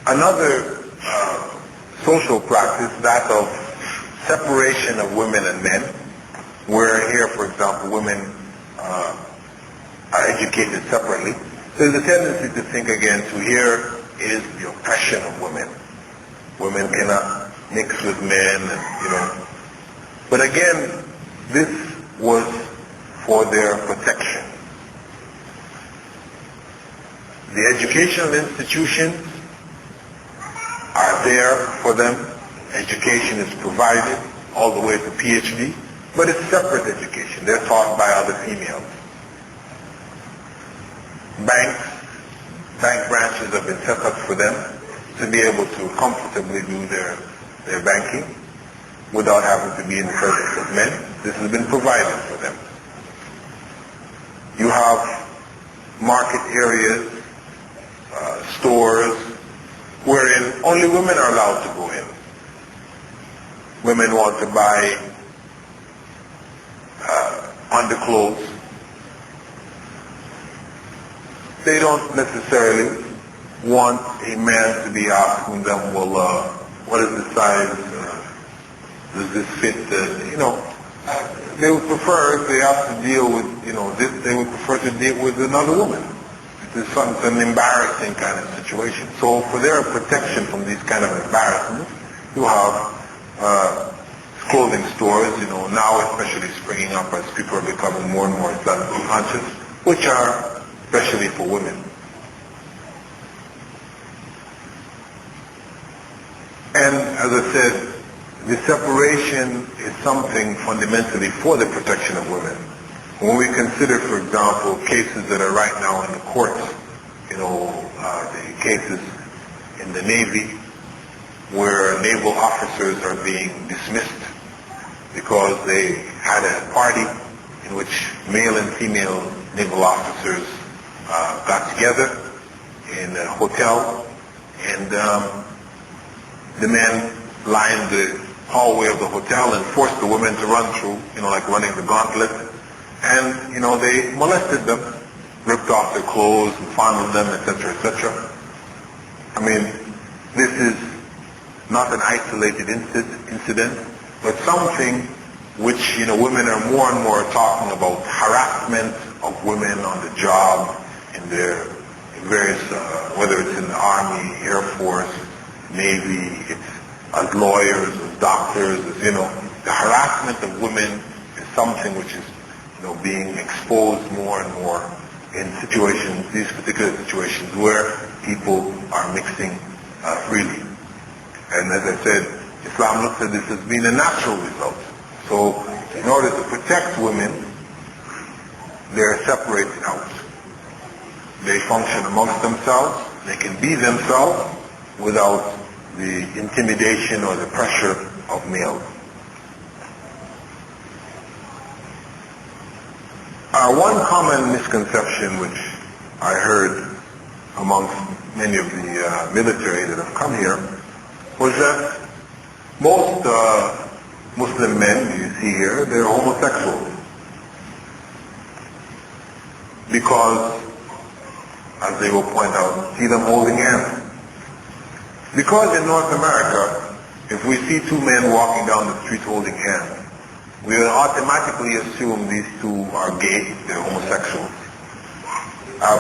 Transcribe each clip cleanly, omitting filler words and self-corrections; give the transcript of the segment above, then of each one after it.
Another social practice, that of separation of women and men, where here, for example, women are educated separately. There's a tendency to think again to here is the oppression of women. Women cannot mix with men, and, But again, this was for their protection. The educational institutions are there for them. Education is provided all the way to PhD, but it's separate education. They're taught by other females. Bank branches have been set up for them to be able to comfortably do their banking without having to be in the presence of men. This has been provided for them. You have market areas, stores, wherein only women are allowed to go in. Women want to buy underclothes. They don't necessarily want a man to be asking them, well, what is the size? Does this fit? They would prefer, if they have to deal with, this, they would prefer to deal with another woman. It's an embarrassing kind of situation. So for their protection from these kind of embarrassments, you have clothing stores, now especially springing up as people are becoming more and more Islamically conscious, which are especially for women. And as I said, the separation is something fundamentally for the protection of women. When we consider, for example, cases that are right now in the courts, the cases in the Navy where naval officers are being dismissed because they had a party in which male and female naval officers got together in a hotel, and the men lined the hallway of the hotel and forced the women to run through, like running the gauntlet. And, they molested them, ripped off their clothes, and fondled them, etc., etc. I mean, this is not an isolated incident, but something which, women are more and more talking about, harassment of women on the job, in their various, whether it's in the Army, Air Force, Navy, it's as lawyers, as doctors, as, the harassment of women is something which is, being exposed more and more in situations, these particular situations where people are mixing freely. And as I said, Islam looks at this as being a natural result. So in order to protect women, they're separated out. They function amongst themselves, they can be themselves without the intimidation or the pressure of males. One common misconception which I heard amongst many of the military that have come here was that most Muslim men you see here, they're homosexual. Because, as they will point out, see them holding hands. Because in North America, if we see two men walking down the street holding hands, we will automatically assume these two are gay, they're homosexuals.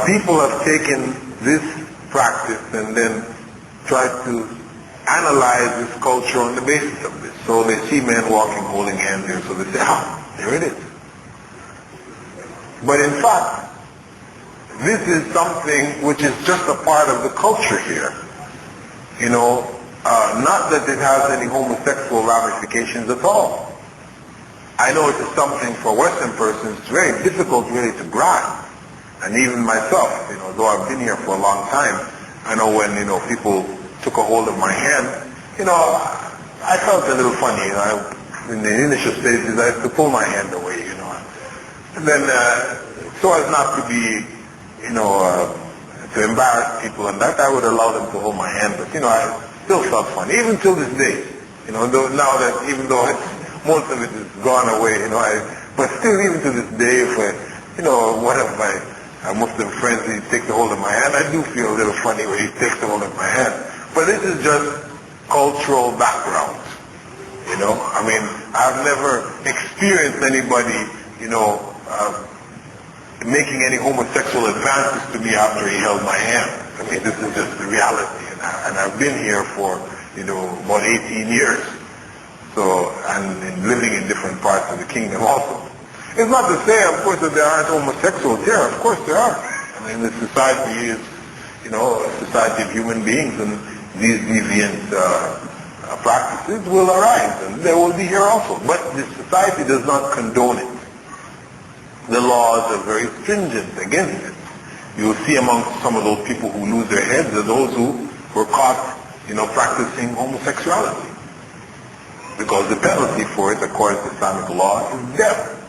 People have taken this practice and then tried to analyze this culture on the basis of this. So they see men walking holding hands here, so they say, there it is. But in fact, this is something which is just a part of the culture here. Not that it has any homosexual ramifications at all. I know it is something for Western persons very difficult really to grasp. And even myself, though I've been here for a long time, I know when, people took a hold of my hand, I felt a little funny. In the initial stages, I used to pull my hand away, And then, so as not to be, to embarrass people and that, I would allow them to hold my hand. But, I still felt funny, even till this day. Though now that, even though most of it is gone away, but still even to this day, if one of my Muslim friends, he takes a hold of my hand, I do feel a little funny when he takes a hold of my hand. But this is just cultural background. You know, I mean, I've never experienced anybody, making any homosexual advances to me after he held my hand. I mean, this is just the reality. And I've been here for, about 18 years. So, and living in different parts of the kingdom also. It's not to say, of course, that there aren't homosexuals here. Of course there are. I mean, the society is, a society of human beings, and these deviant practices will arise, and they will be here also. But the society does not condone it. The laws are very stringent against it. You will see among some of those people who lose their heads are those who were caught, practicing homosexuality. Because the penalty for it, according to Islamic law, is death.